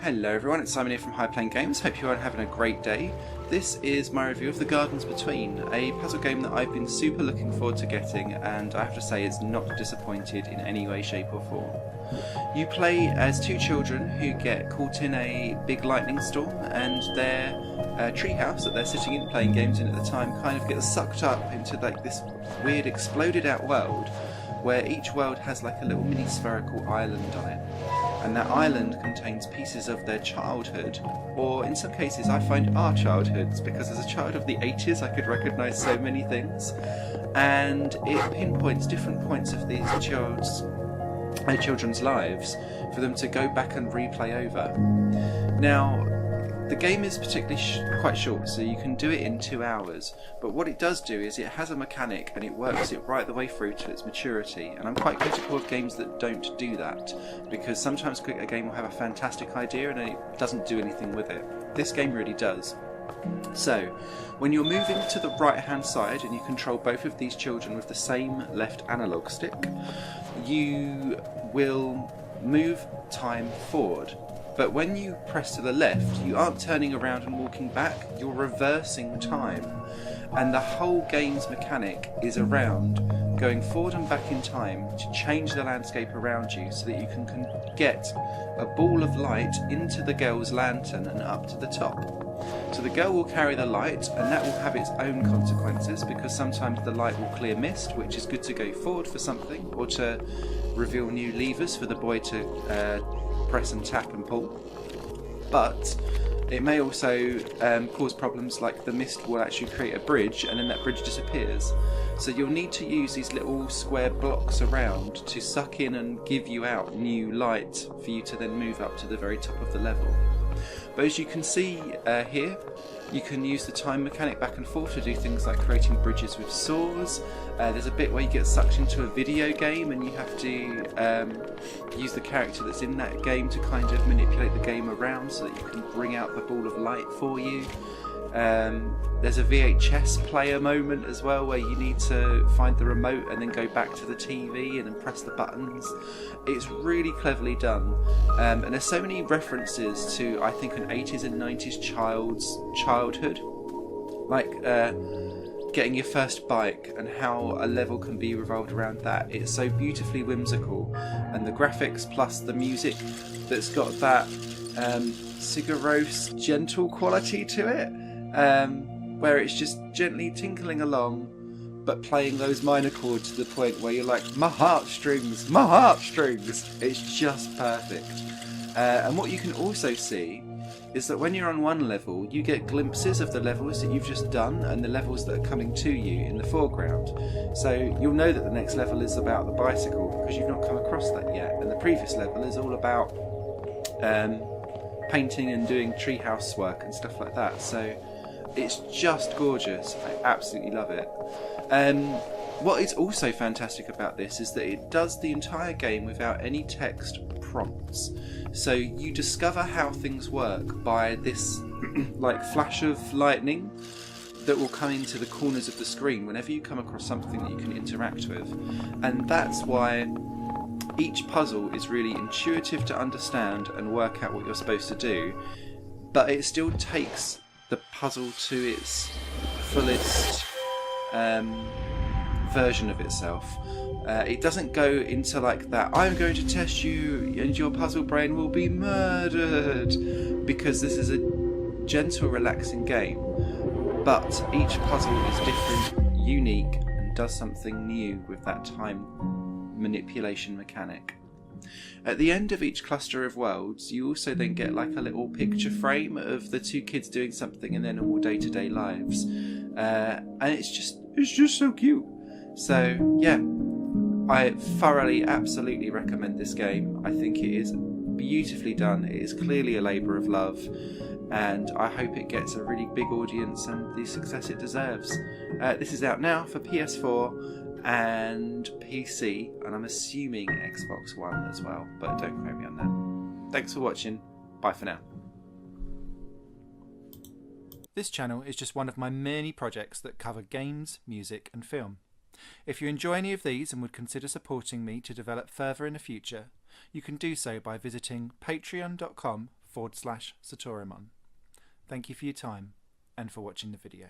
Hello everyone, it's Simon here from High Plane Games. Hope you are having a great day. This is my review of The Gardens Between, a puzzle game that I've been super looking forward to getting, and I have to say it's not disappointed in any way, shape or form. You play as two children who get caught in a big lightning storm, and their treehouse that they're sitting in playing games in at the time kind of gets sucked up into like this weird exploded out world where each world has like a little mini spherical island on it. And that island contains pieces of their childhood, or in some cases I find our childhoods, because as a child of the 80s I could recognise so many things, and it pinpoints different points of these children's lives for them to go back and replay over. Now, the game is particularly quite short, so you can do it in 2 hours, but what it does do is it has a mechanic and it works it right the way through to its maturity, and I'm quite critical of games that don't do that, because sometimes a game will have a fantastic idea and then it doesn't do anything with it. This game really does. So, when you're moving to the right hand side and you control both of these children with the same left analog stick, you will move time forward. But when you press to the left, you aren't turning around and walking back, you're reversing time. And the whole game's mechanic is around going forward and back in time to change the landscape around you so that you can get a ball of light into the girl's lantern and up to the top. So the girl will carry the light, and that will have its own consequences, because sometimes the light will clear mist, which is good to go forward for something, or to reveal new levers for the boy to press and tap and pull. But it may also cause problems, like the mist will actually create a bridge and then that bridge disappears. So you'll need to use these little square blocks around to suck in and give you out new light for you to then move up to the very top of the level. But as you can see here, you can use the time mechanic back and forth to do things like creating bridges with saws. There's a bit where you get sucked into a video game and you have to use the character that's in that game to kind of manipulate the game around so that you can bring out the ball of light for you. There's a VHS player moment as well, where you need to find the remote and then go back to the TV and then press the buttons. It's really cleverly done, and there's so many references to, I think, an 80s and 90s child's childhood, like getting your first bike and how a level can be revolved around that. It's so beautifully whimsical, and the graphics plus the music that's got that Sigur Rós gentle quality to it, where it's just gently tinkling along but playing those minor chords to the point where you're like, my heartstrings, my heartstrings. It's just perfect. And what you can also see is that when you're on one level, you get glimpses of the levels that you've just done and the levels that are coming to you in the foreground. So you'll know that the next level is about the bicycle because you've not come across that yet, and the previous level is all about painting and doing treehouse work and stuff like that. So it's just gorgeous. I absolutely love it. What is also fantastic about this is that it does the entire game without any text prompts. So you discover how things work by this like flash of lightning that will come into the corners of the screen whenever you come across something that you can interact with. And that's why each puzzle is really intuitive to understand and work out what you're supposed to do, but it still takes the puzzle to its fullest version of itself. It doesn't go into like that, I'm going to test you and your puzzle brain will be murdered, because this is a gentle, relaxing game, but each puzzle is different, unique, and does something new with that time manipulation mechanic. At the end of each cluster of worlds, you also then get like a little picture frame of the two kids doing something in their normal day-to-day lives, and it's just so cute. So yeah, I thoroughly, absolutely recommend this game. I think it is beautifully done. It is clearly a labour of love, and I hope it gets a really big audience and the success it deserves. This is out now for PS4 and PC, and I'm assuming Xbox One as well, but don't quote me on that. Thanks for watching. Bye for now. This channel is just one of my many projects that cover games, music and film. If you enjoy any of these and would consider supporting me to develop further in the future, you can do so by visiting patreon.com youtube.com/Satorimon. Thank you for your time and for watching the video.